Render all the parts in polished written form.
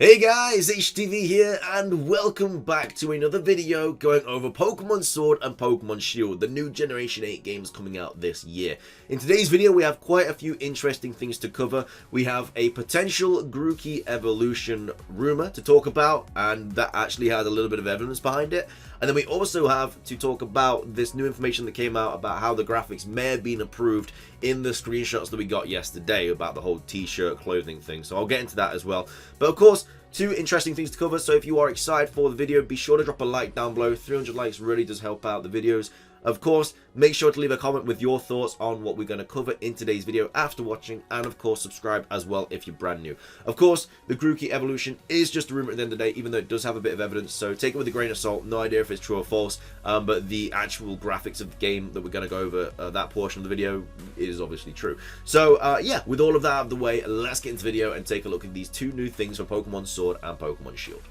Hey guys, HDvee here, and welcome back to another video going over Pokemon Sword and Pokemon Shield, the new Generation 8 games coming out this year. In today's video, we have quite a few interesting things to cover. We have a potential Grookey evolution rumor to talk about, and that actually has a little bit of evidence behind it. And then we also have to talk about this new information that came out about how the graphics may have been approved in the screenshots that we got yesterday about the whole t-shirt clothing thing. So I'll get into that as well. But of course, two interesting things to cover, so if you are excited for the video, be sure to drop a like down below. 300 likes really does help out the videos. Of course, make sure to leave a comment with your thoughts on what we're going to cover in today's video after watching, and of course subscribe as well if you're brand new. Of course, the Grookey evolution is just a rumor at the end of the day, even though it does have a bit of evidence, so take it with a grain of salt. No idea if it's true or false, but the actual graphics of the game that we're going to go over, that portion of the video, is obviously true. So yeah, with all of that out of the way, let's get into the video and take a look at these two new things for Pokemon Sword and Pokemon Shield.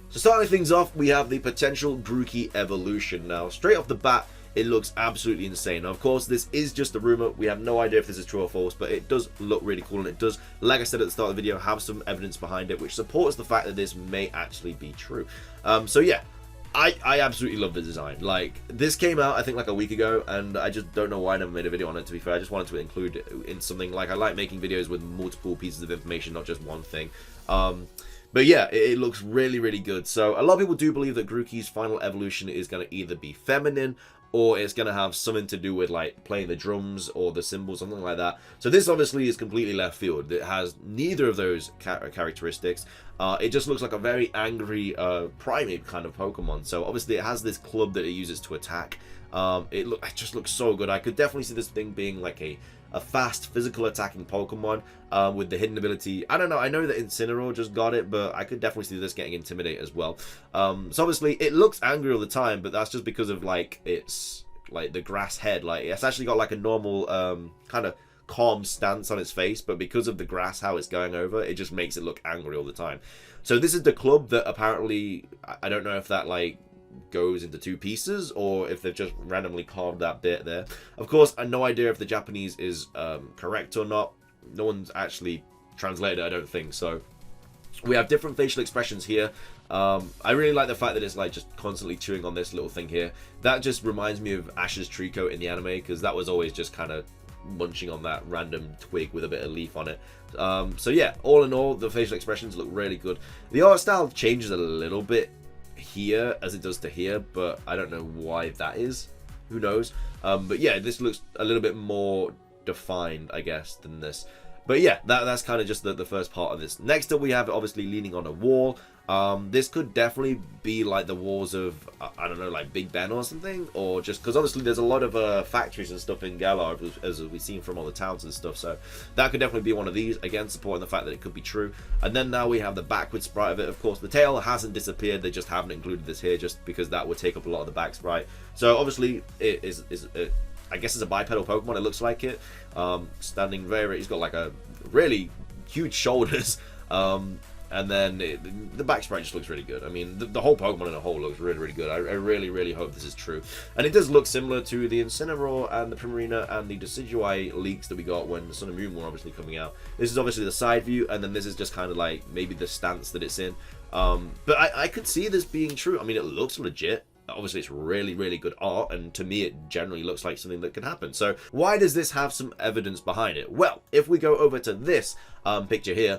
So starting things off, we have the potential Grookey evolution. Now, straight off the bat, it looks absolutely insane. Now, of course, this is just a rumor. We have no idea if this is true or false, but it does look really cool, and it does, like I said at the start of the video, have some evidence behind it, which supports the fact that this may actually be true. So yeah, I absolutely love the design. Like, this came out, I think, like a week ago, and I just don't know why I never made a video on it, to be fair. I just wanted to include it in something. Like, I like making videos with multiple pieces of information, not just one thing. But yeah, it looks really, really good. So a lot of people do believe that Grookey's final evolution is going to either be feminine, or it's going to have something to do with like playing the drums or the cymbals, something like that. So this obviously is completely left field. It has neither of those characteristics. It just looks like a very angry primate kind of Pokemon. So obviously it has this club that it uses to attack. It just looks so good. I could definitely see this thing being like a fast physical attacking Pokemon with the hidden ability. I don't know, I know that Incineroar just got it, but I could definitely see this getting Intimidate as well. So obviously it looks angry all the time, but that's just because of like it's like the grass head. Like, it's actually got like a normal kind of calm stance on its face, but because of the grass, how it's going over, it just makes it look angry all the time. So this is the club that apparently, I don't know if that like goes into two pieces or if they've just randomly carved that bit there. Of course, I have no idea if the Japanese is correct or not. No one's actually translated it, I don't think. So we have different facial expressions here. I really like the fact that it's like just constantly chewing on this little thing here. That just reminds me of Ash's Trico in the anime, because that was always just kind of munching on that random twig with a bit of leaf on it. So yeah, all in all, the facial expressions look really good. The art style changes a little bit here as it does to here, but I don't know why that is. Who knows? But yeah, this looks a little bit more defined, I guess, than this. But yeah, that's kind of just the first part of this. Next up, we have obviously leaning on a wall. This could definitely be like the walls of, I don't know, like Big Ben or something, or just because obviously there's a lot of factories and stuff in Galar, as we've seen from all the towns and stuff, so that could definitely be one of these, again supporting the fact that it could be true. And then now we have the backward sprite of it. Of course, the tail hasn't disappeared, they just haven't included this here just because that would take up a lot of the back sprite. So obviously it is I guess it's a bipedal Pokemon, it looks like it. Standing very, he's got like a really huge shoulders. And then the back sprite just looks really good. I mean, the whole Pokemon in a whole looks really, really good. I really, really hope this is true. And it does look similar to the Incineroar and the Primarina and the Decidueye leaks that we got when the Sun and Moon were obviously coming out. This is obviously the side view, and then this is just kind of like maybe the stance that it's in. But I could see this being true. I mean, it looks legit. Obviously, it's really, really good art, and to me, it generally looks like something that could happen. So why does this have some evidence behind it? Well, if we go over to this picture here,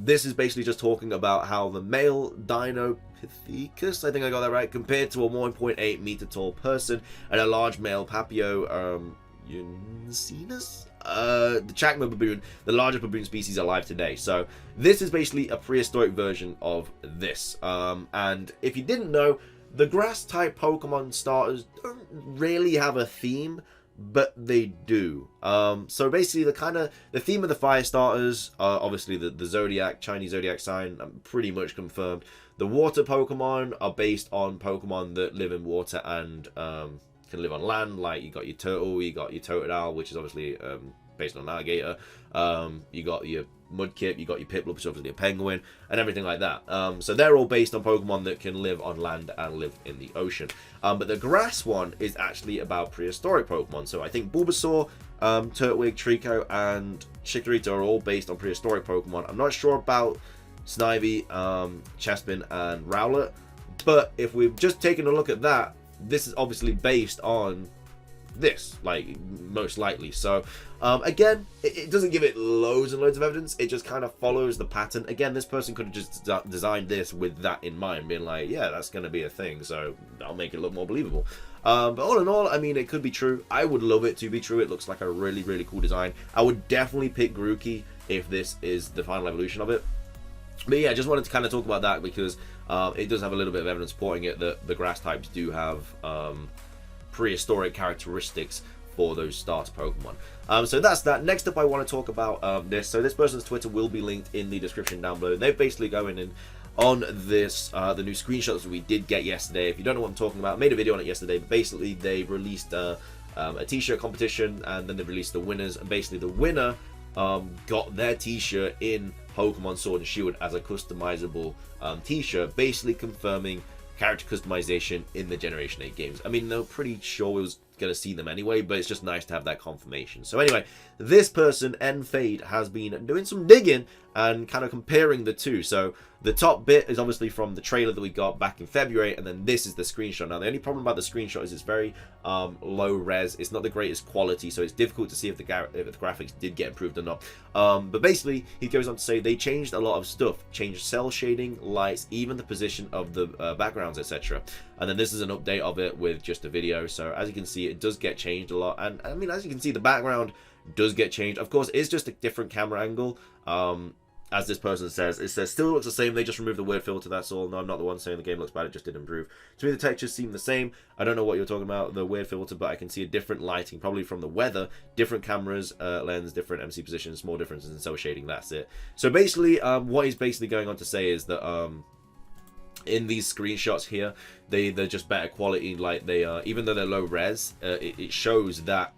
this is basically just talking about how the male Dinopithecus, I think I got that right, compared to a 1.8 meter tall person and a large male Papio Uncinus, the Chacma baboon, the largest baboon species alive today. So this is basically a prehistoric version of this. And if you didn't know, the grass type Pokemon starters don't really have a theme, but they do. So basically the theme of the fire starters are obviously the Zodiac, Chinese Zodiac sign, pretty much confirmed. The water Pokemon are based on Pokemon that live in water and can live on land. Like you got your turtle, you got your Totodile, which is obviously based on an alligator. You got your Mudkip, you got your Piplup, which is obviously a penguin, and everything like that. So they're all based on Pokemon that can live on land and live in the ocean. But the grass one is actually about prehistoric Pokemon. So I think Bulbasaur, Turtwig, Trico, and Chikorita are all based on prehistoric Pokemon. I'm not sure about Snivy, Chespin, and Rowlet. But if we've just taken a look at that, this is obviously based on this, like, most likely. So again, it doesn't give it loads and loads of evidence. It just kind of follows the pattern. Again, this person could have just designed this with that in mind, being like, yeah, that's going to be a thing, so that'll make it look more believable. But all in all, I mean, it could be true. I would love it to be true. It looks like a really, really cool design. I would definitely pick Grookey if this is the final evolution of it. But yeah, I just wanted to kind of talk about that because it does have a little bit of evidence supporting it that the grass types do have prehistoric characteristics for those starter Pokemon. So that's that. Next up, I want to talk about this. So this person's Twitter will be linked in the description down below. They're basically going in on this, the new screenshots that we did get yesterday. If you don't know what I'm talking about, I made a video on it yesterday, but basically they released a t-shirt competition, and then they released the winners, and basically the winner got their t-shirt in Pokemon Sword and Shield as a customizable t-shirt, basically confirming character customization in the Generation 8 games. I mean, they're pretty sure we was going to see them anyway, but it's just nice to have that confirmation. So anyway, this person, Fade, has been doing some digging and kind of comparing the two. So the top bit is obviously from the trailer that we got back in February, and then this is the screenshot. Now, the only problem about the screenshot is it's very low res. It's not the greatest quality, so it's difficult to see if the graphics did get improved or not. But basically, he goes on to say they changed a lot of stuff, changed cell shading, lights, even the position of the backgrounds, etc. And then this is an update of it with just a video. So as you can see, it does get changed a lot. And I mean, as you can see, the background does get changed. Of course, it's just a different camera angle. As this person says, it says still looks the same. They just removed the word filter. That's all. No, I'm not the one saying the game looks bad. It just did improve. To me, the textures seem the same. I don't know what you're talking about, the weird filter, but I can see a different lighting, probably from the weather, different cameras, lens, different MC positions, small differences in cell shading. That's it. So basically, what he's basically going on to say is that in these screenshots here, they're just better quality. Like they are, even though they're low res, it shows that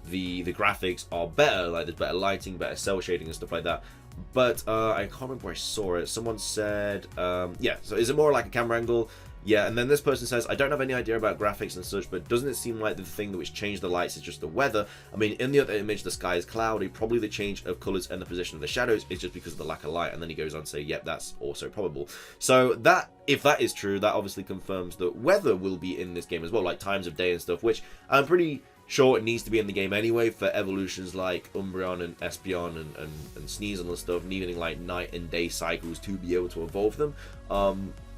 the graphics are better. Like there's better lighting, better cell shading and stuff like that. But I can't remember where I saw it. Someone said, yeah, so is it more like a camera angle? Yeah, and then this person says, I don't have any idea about graphics and such, but doesn't it seem like the thing that which changed the lights is just the weather? I mean, in the other image, the sky is cloudy. Probably the change of colors and the position of the shadows is just because of the lack of light. And then he goes on to say, yep, that's also probable. So that, if that is true, that obviously confirms that weather will be in this game as well, like times of day and stuff, which I'm pretty sure it needs to be in the game anyway for evolutions like Umbreon and Espeon and Sneasel and stuff, needing like night and day cycles to be able to evolve them.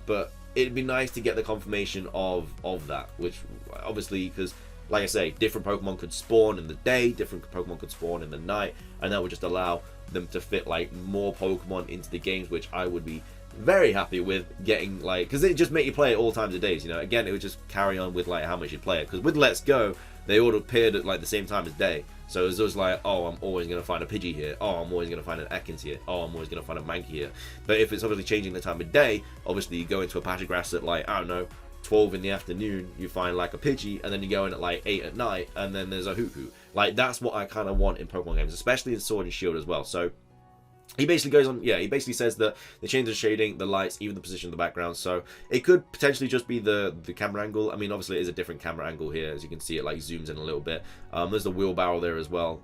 But it'd be nice to get the confirmation of that, which obviously, because like I say, different Pokemon could spawn in the day, different Pokemon could spawn in the night, and that would just allow them to fit like more Pokemon into the games, which I would be very happy with getting, like, because it just make you play it all times of days, you know. Again, it would just carry on with like how much you play it, because with Let's Go they all appeared at like the same time as day, so it was just like, oh, I'm always going to find a Pidgey here, oh, I'm always going to find an Ekans here, oh, I'm always going to find a Mankey here. But if it's obviously changing the time of day, obviously you go into a patch of grass at like, I don't know, 12 in the afternoon, you find like a Pidgey, and then you go in at like 8 at night, and then there's a Hoot-Hoot. Like, that's what I kind of want in Pokemon games, especially in Sword and Shield as well. So he basically goes on, yeah, he basically says that they change the shading, the lights, even the position of the background. So it could potentially just be the camera angle. I mean, obviously it is a different camera angle here. As you can see, it like zooms in a little bit. There's the wheelbarrow there as well,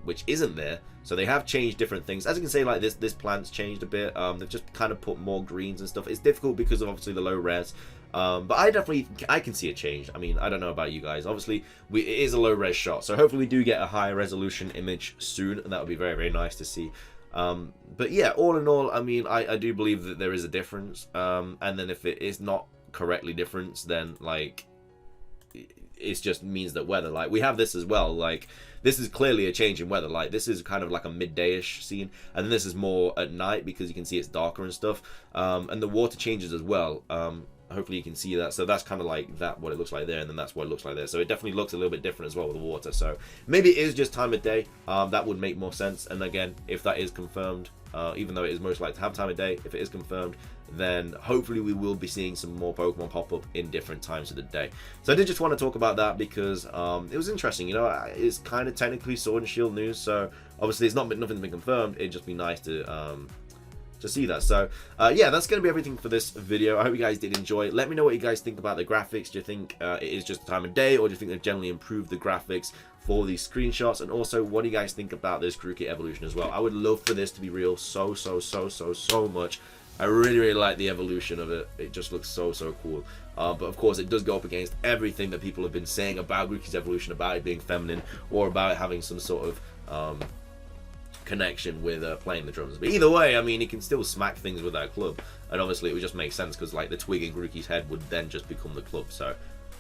which isn't there. So they have changed different things. As you can see, like this plant's changed a bit. They've just kind of put more greens and stuff. It's difficult because of obviously the low res. But I can see a change. I mean, I don't know about you guys. Obviously, it is a low res shot. So hopefully we do get a higher resolution image soon. And that would be very, very nice to see. But yeah, all in all, I mean, I do believe that there is a difference. And then if it is not correctly different, then like it just means that weather, like we have this as well, like this is clearly a change in weather. Like this is kind of like a midday-ish scene, and then this is more at night because you can see it's darker and stuff. And the water changes as well. Hopefully you can see that. So that's kind of like that, what it looks like there, and then that's what it looks like there. So it definitely looks a little bit different as well with the water. So maybe it is just time of day. That would make more sense. And again, if that is confirmed, even though it is most likely to have time of day, if it is confirmed, then hopefully we will be seeing some more Pokemon pop up in different times of the day. So I did just want to talk about that because it was interesting. You know, it's kind of technically Sword and Shield news, so obviously it's nothing's been confirmed. It'd just be nice to to see that. So yeah, that's going to be everything for this video. I hope you guys did enjoy. Let me know what you guys think about the graphics. Do you think it is just the time of day, or do you think they've generally improved the graphics for these screenshots? And also, what do you guys think about this Grookey evolution as well? I would love for this to be real so much. I really like the evolution of it. It just looks so cool. But of course, it does go up against everything that people have been saying about Grookey's evolution, about it being feminine, or about it having some sort of connection with playing the drums. But either way, I mean, he can still smack things with that club, and obviously it would just make sense because like the twig in Grookey's head would then just become the club. So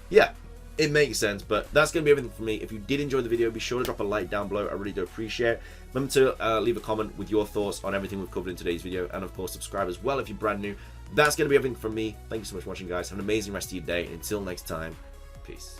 yeah, it makes sense. But that's gonna be everything for me. If you did enjoy the video, be sure to drop a like down below. I really do appreciate it. Remember to leave a comment with your thoughts on everything we've covered in today's video, and of course subscribe as well if you're brand new. That's gonna be everything from me. Thank you so much for watching, guys. Have an amazing rest of your day, and until next time, peace.